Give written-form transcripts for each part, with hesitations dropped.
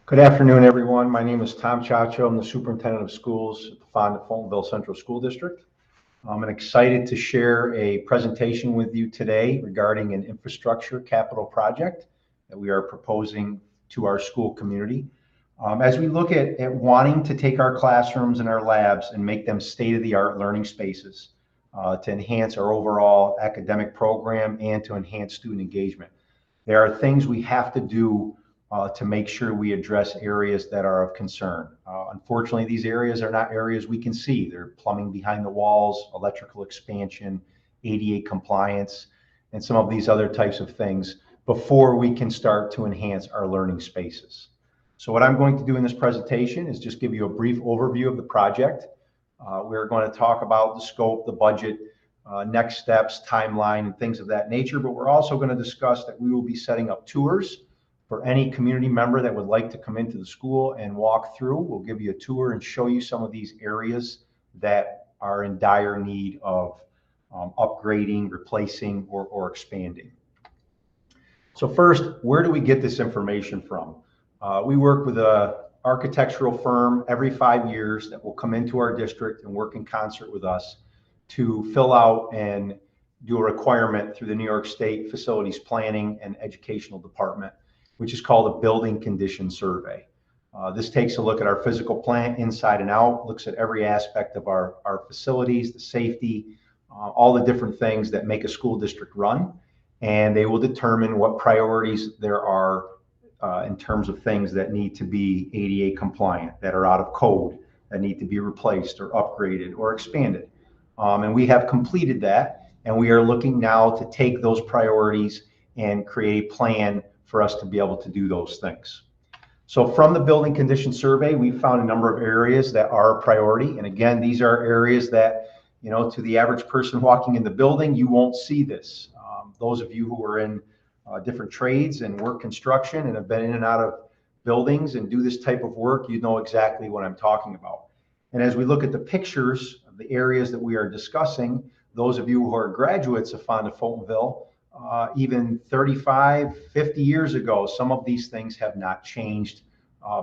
Good afternoon, everyone. My name is Tom Chacho. I'm the superintendent of schools at the Fonda-Fultonville Central School District. I'm excited to share a presentation with you today regarding an infrastructure capital project that we are proposing to our school community. As we look at wanting to take our classrooms and our labs and make them state-of-the-art learning spaces to enhance our overall academic program and to enhance student engagement, there are things we have to do to make sure we address areas that are of concern. Unfortunately, these areas are not areas we can see. They're plumbing behind the walls, electrical expansion, ADA compliance, and some of these other types of things before we can start to enhance our learning spaces. So what I'm going to do in this presentation is just give you a brief overview of the project. We're going to talk about the scope, the budget, next steps, timeline, and things of that nature, but we're also going to discuss that we will be setting up tours for any community member that would like to come into the school and walk through. We'll give you a tour and show you some of these areas that are in dire need of upgrading, replacing, or expanding. So first, where do we get this information from? We work with an architectural firm every 5 years that will come into our district and work in concert with us to fill out and do a requirement through the New York State Facilities Planning and Educational Department, which is called a building condition survey. This takes a look at our physical plant inside and out, looks at every aspect of our facilities, the safety, all the different things that make a school district run, and they will determine what priorities there are in terms of things that need to be ADA compliant, that are out of code, that need to be replaced or upgraded or expanded. And we have completed that, and we are looking now to take those priorities and create a plan for us to be able to do those things. So from the building condition survey, we found a number of areas that are a priority. And again, these are areas that, you know, to the average person walking in the building, you won't see this. Those of you who are in different trades and work construction and have been in and out of buildings and do this type of work, you know exactly what I'm talking about. And as we look at the pictures of the areas that we are discussing, those of you who are graduates of Fonda-Fultonville, even 35, 50 years ago, some of these things have not changed,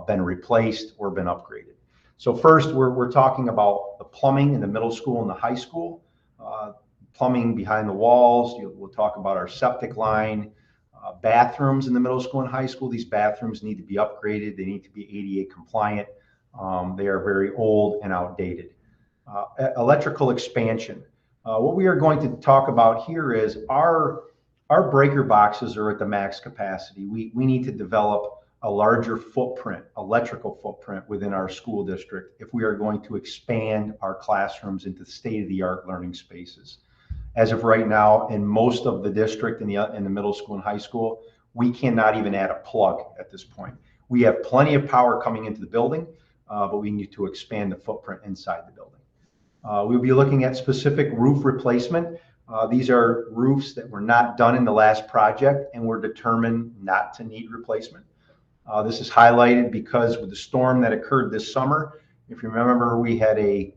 been replaced, or been upgraded. So first, we're talking about the plumbing in the middle school and the high school, plumbing behind the walls. We'll talk about our septic line, bathrooms in the middle school and high school. These bathrooms need to be upgraded. They need to be ADA compliant. They are very old and outdated. Electrical expansion. What we are going to talk about here is our breaker boxes are at the max capacity. We need to develop a larger footprint, electrical footprint within our school district if we are going to expand our classrooms into state-of-the-art learning spaces. As of right now, in most of the district in the middle school and high school, we cannot even add a plug at this point. We have plenty of power coming into the building, but we need to expand the footprint inside the building. We'll be looking at specific roof replacement. These are roofs that were not done in the last project and were determined not to need replacement. This is highlighted because with the storm that occurred this summer, if you remember, we had a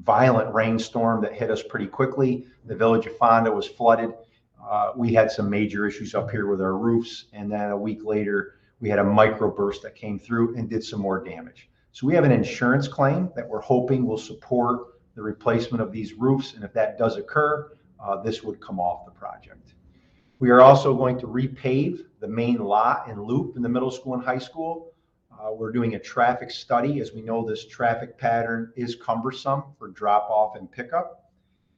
violent rainstorm that hit us pretty quickly. The village of Fonda was flooded. We had some major issues up here with our roofs, and then a week later, we had a microburst that came through and did some more damage. So we have an insurance claim that we're hoping will support the replacement of these roofs, and if that does occur, this would come off the project. We are also going to repave the main lot and loop in the middle school and high school. We're doing a traffic study. As we know, this traffic pattern is cumbersome for drop off and pickup.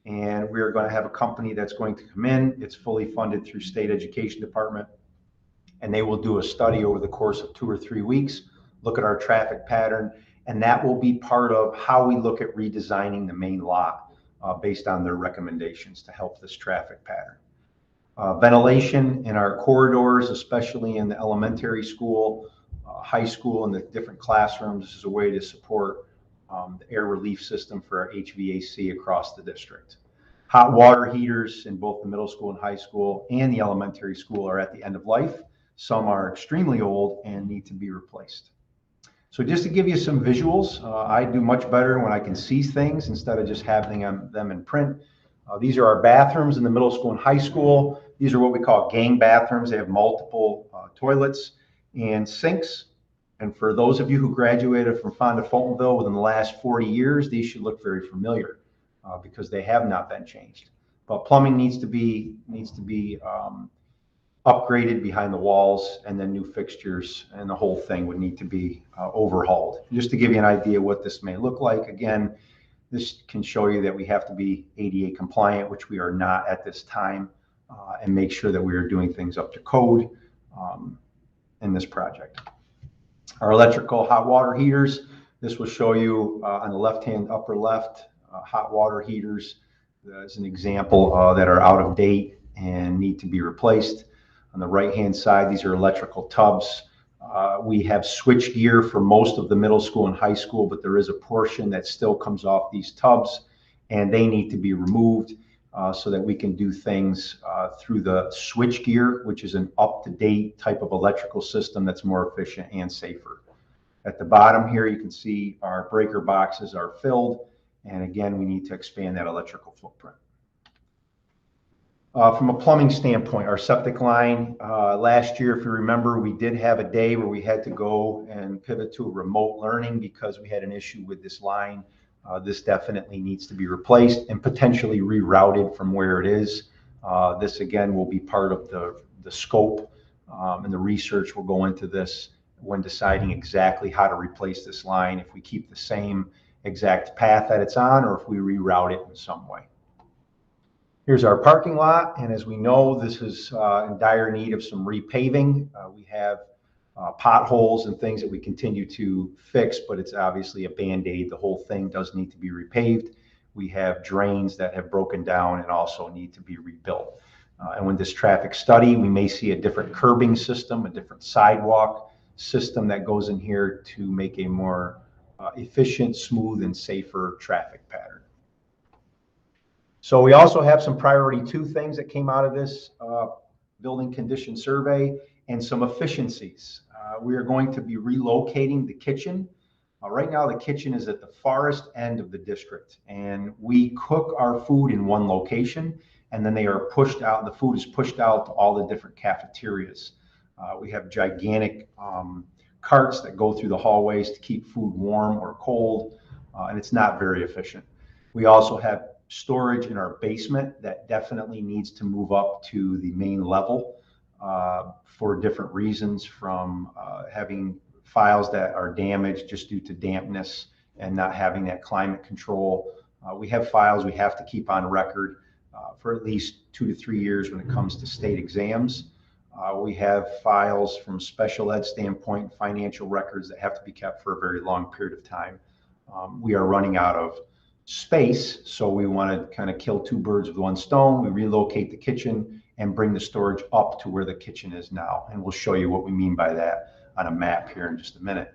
And we are going to have a company that's going to come in. It's fully funded through State Education Department. And they will do a study over the course of 2 or 3 weeks, look at our traffic pattern, and that will be part of how we look at redesigning the main lot based on their recommendations to help this traffic pattern. Ventilation in our corridors, especially in the elementary school, high school, and the different classrooms. This is a way to support the air relief system for our HVAC across the district. Hot water heaters in both the middle school and high school and the elementary school are at the end of life. Some are extremely old and need to be replaced. So just to give you some visuals, I do much better when I can see things instead of just having them in print. These are our bathrooms in the middle school and high school. These are what we call gang bathrooms. They have multiple toilets and sinks. And for those of you who graduated from Fonda-Fultonville within the last 40 years, these should look very familiar because they have not been changed. But plumbing needs to be upgraded behind the walls, and then new fixtures, and the whole thing would need to be overhauled. Just to give you an idea what this may look like, again, this can show you that we have to be ADA compliant, which we are not at this time, and make sure that we are doing things up to code in this project. Our electrical hot water heaters, this will show you on the left-hand upper left, hot water heaters as an example that are out of date and need to be replaced. On the right-hand side, these are electrical tubs. We have switch gear for most of the middle school and high school, but there is a portion that still comes off these tubs, and they need to be removed so that we can do things through the switch gear, which is an up-to-date type of electrical system that's more efficient and safer. At the bottom here, you can see our breaker boxes are filled, and again, we need to expand that electrical footprint. From a plumbing standpoint, our septic line, last year, if you remember, we did have a day where we had to go and pivot to a remote learning because we had an issue with this line. This definitely needs to be replaced and potentially rerouted from where it is. This, again, will be part of the scope, and the research will go into this when deciding exactly how to replace this line, if we keep the same exact path that it's on or if we reroute it in some way. Here's our parking lot, and as we know, this is in dire need of some repaving. We have potholes and things that we continue to fix, but it's obviously a Band-Aid. The whole thing does need to be repaved. We have drains that have broken down and also need to be rebuilt. And with this traffic study, we may see a different curbing system, a different sidewalk system that goes in here to make a more efficient, smooth, and safer traffic pattern. So we also have some priority 2 things that came out of this building condition survey and some efficiencies. We are going to be relocating the kitchen. Right now, the kitchen is at the farthest end of the district, and we cook our food in one location, and then they are pushed out. The food is pushed out to all the different cafeterias. We have gigantic carts that go through the hallways to keep food warm or cold, and it's not very efficient. We also have storage in our basement that definitely needs to move up to the main level for different reasons, from having files that are damaged just due to dampness and not having that climate control. We have files we have to keep on record for at least 2 to 3 years when it comes to state exams. We have files from special ed standpoint, financial records that have to be kept for a very long period of time. We are running out of space, so we want to kind of kill 2 birds with 1 stone. We relocate the kitchen and bring the storage up to where the kitchen is now, and we'll show you what we mean by that on a map here in just a minute.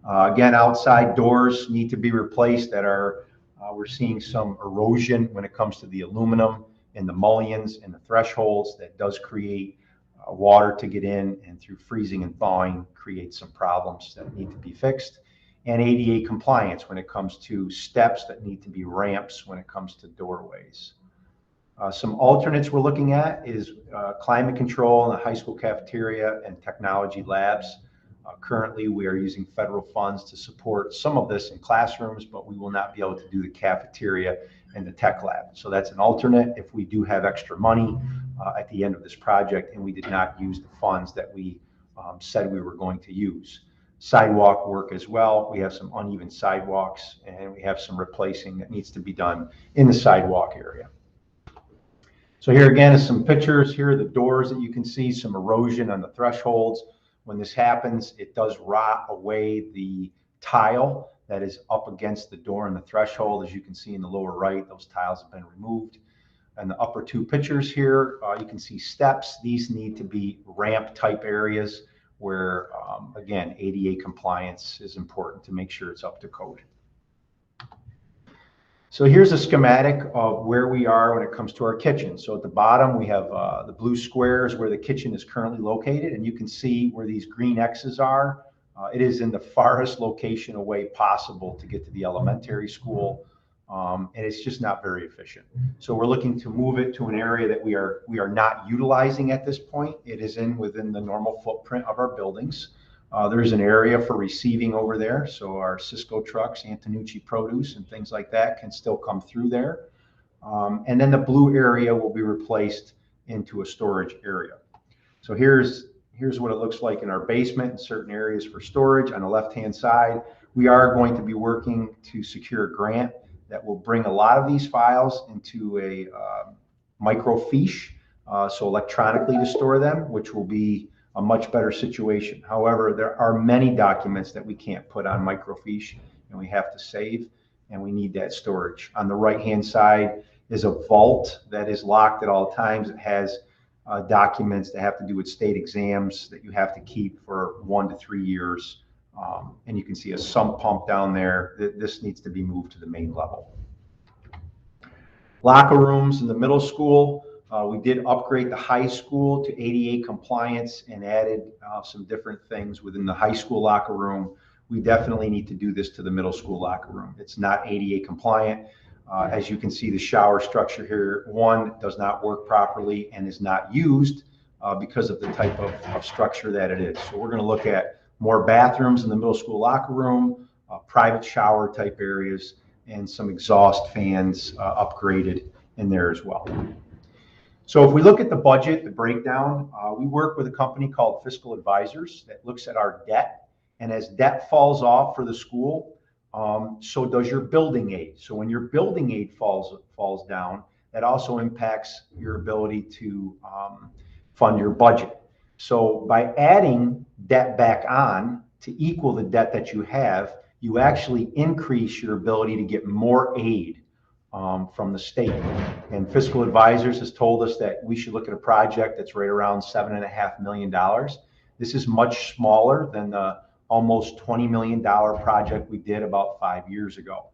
Again, outside doors need to be replaced that are, we're seeing some erosion when it comes to the aluminum and the mullions and the thresholds. That does create water to get in, and through freezing and thawing creates some problems that need to be fixed. And ADA compliance when it comes to steps that need to be ramps when it comes to doorways. Some alternates we're looking at is climate control in the high school cafeteria and technology labs. Currently, we are using federal funds to support some of this in classrooms, but we will not be able to do the cafeteria and the tech lab. So that's an alternate if we do have extra money at the end of this project and we did not use the funds that we said we were going to use. Sidewalk work as well. We have some uneven sidewalks, and we have some replacing that needs to be done in the sidewalk area. So here again is some pictures. Here are the doors that you can see, some erosion on the thresholds. When this happens, it does rot away the tile that is up against the door and the threshold. As you can see in the lower right, those tiles have been removed. And the upper 2 pictures here, you can see steps. These need to be ramp type areas where, again, ADA compliance is important to make sure it's up to code. So here's a schematic of where we are when it comes to our kitchen. So at the bottom, we have the blue squares where the kitchen is currently located, and you can see where these green X's are. It is in the farthest location away possible to get to the elementary school, and it's just not very efficient. So we're looking to move it to an area that we are not utilizing at this point. It is within the normal footprint of our buildings, There's an area for receiving over there, so our Cisco trucks, Antonucci produce, and things like that can still come through there. And then the blue area will be replaced into a storage area. So here's what it looks like in our basement in certain areas for storage. On the left-hand side, we are going to be working to secure a grant that will bring a lot of these files into a microfiche, so electronically to store them, which will be a much better situation. However, there are many documents that we can't put on microfiche and we have to save, and we need that storage. On the right-hand side is a vault that is locked at all times. It has documents that have to do with state exams that you have to keep for 1 to 3 years. And you can see a sump pump down there. This needs to be moved to the main level. Locker rooms in the middle school. We did upgrade the high school to ADA compliance and added some different things within the high school locker room. We definitely need to do this to the middle school locker room. It's not ADA compliant. As you can see, the shower structure here, one, does not work properly and is not used because of the type of structure that it is. So we're going to look at more bathrooms in the middle school locker room, private shower type areas, and some exhaust fans upgraded in there as well. So if we look at the budget, the breakdown, we work with a company called Fiscal Advisors that looks at our debt. And as debt falls off for the school, so does your building aid. So when your building aid falls down, that also impacts your ability to fund your budget. So by adding debt back on to equal the debt that you have, you actually increase your ability to get more aid from the state. And Fiscal Advisors has told us that we should look at a project that's right around $7.5 million. This is much smaller than the almost $20 million project we did about 5 years ago.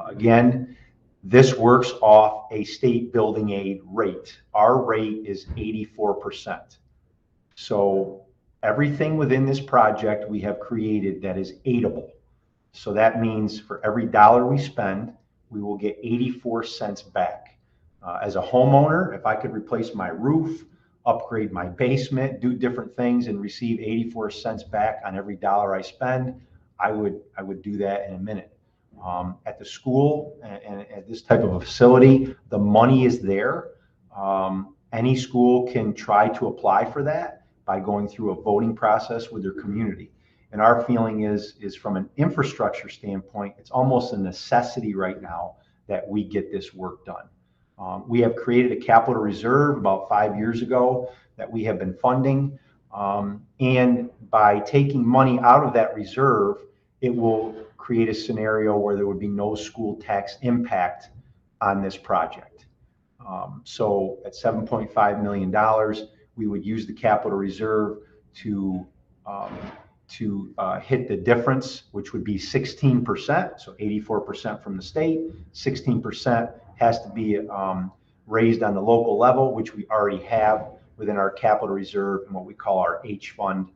Again, this works off a state building aid rate. Our rate is 84%. So everything within this project we have created that is aidable. So that means for every dollar we spend, we will get 84 cents back. As a homeowner, if I could replace my roof, upgrade my basement, do different things, and receive 84 cents back on every dollar I spend, I would do that in a minute. At the school and at this type of a facility, the money is there. Any school can try to apply for that by going through a voting process with their community. And our feeling is from an infrastructure standpoint, it's almost a necessity right now that we get this work done. We have created a capital reserve about 5 years ago that we have been funding. And by taking money out of that reserve, it will create a scenario where there would be no school tax impact on this project. So at $7.5 million, we would use the capital reserve to hit the difference, which would be 16%, so 84% from the state, 16% has to be raised on the local level, which we already have within our capital reserve and what we call our H fund.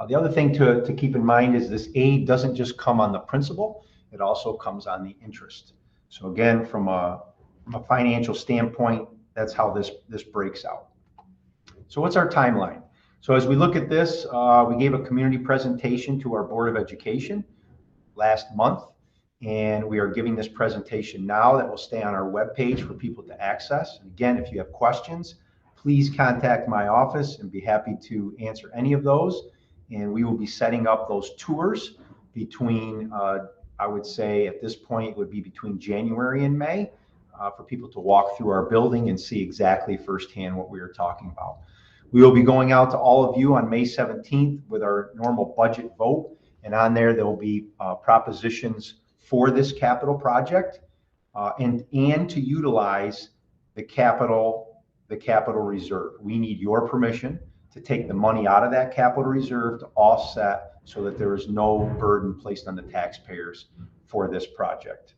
The other thing to keep in mind is this aid doesn't just come on the principal, it also comes on the interest. So again, from a financial standpoint, that's how this breaks out. So what's our timeline? So as we look at this, we gave a community presentation to our Board of Education last month, and we are giving this presentation now that will stay on our webpage for people to access. And again, if you have questions, please contact my office and be happy to answer any of those. And we will be setting up those tours between, I would say at this point, it would be between January and May for people to walk through our building and see exactly firsthand what we are talking about. We will be going out to all of you on May 17th with our normal budget vote. And on there will be propositions for this capital project and to utilize the capital reserve. We need your permission to take the money out of that capital reserve to offset so that there is no burden placed on the taxpayers for this project.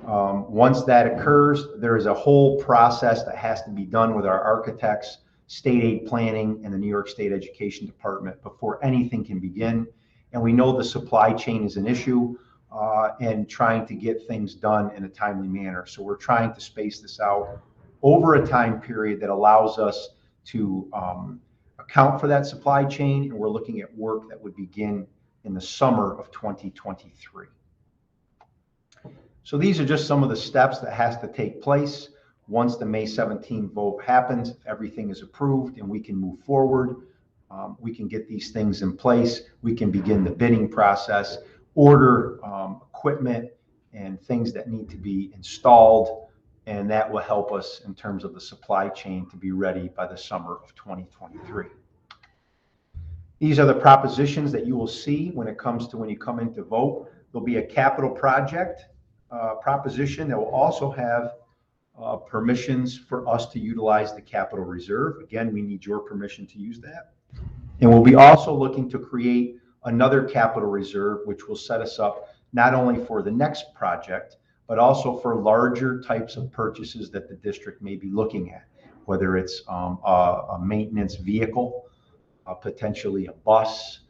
Once that occurs, there is a whole process that has to be done with our architects, state aid planning, and the New York State Education Department before anything can begin. And we know the supply chain is an issue and trying to get things done in a timely manner. So we're trying to space this out over a time period that allows us to account for that supply chain, and we're looking at work that would begin in the summer of 2023. So these are just some of the steps that has to take place once the May 17th vote happens. If everything is approved and we can move forward, we can get these things in place. We can begin the bidding process, order equipment and things that need to be installed, and that will help us in terms of the supply chain to be ready by the summer of 2023. These are the propositions that you will see when it comes to when you come in to vote. There'll be a capital project proposition that will also have permissions for us to utilize the capital reserve. Again, we need your permission to use that. And we'll be also looking to create another capital reserve, which will set us up not only for the next project, but also for larger types of purchases that the district may be looking at, whether it's a maintenance vehicle, potentially a bus,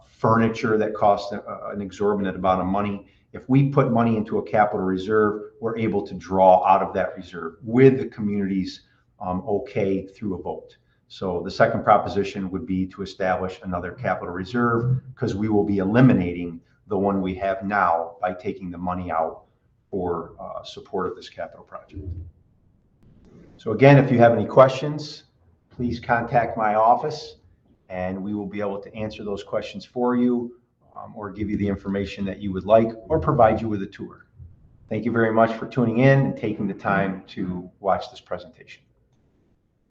furniture that costs an exorbitant amount of money. If we put money into a capital reserve, we're able to draw out of that reserve with the community's okay through a vote. So the second proposition would be to establish another capital reserve, because we will be eliminating the one we have now by taking the money out for support of this capital project. So again, if you have any questions, please contact my office and we will be able to answer those questions for you, or give you the information that you would like, or provide you with a tour. Thank you very much for tuning in and taking the time to watch this presentation.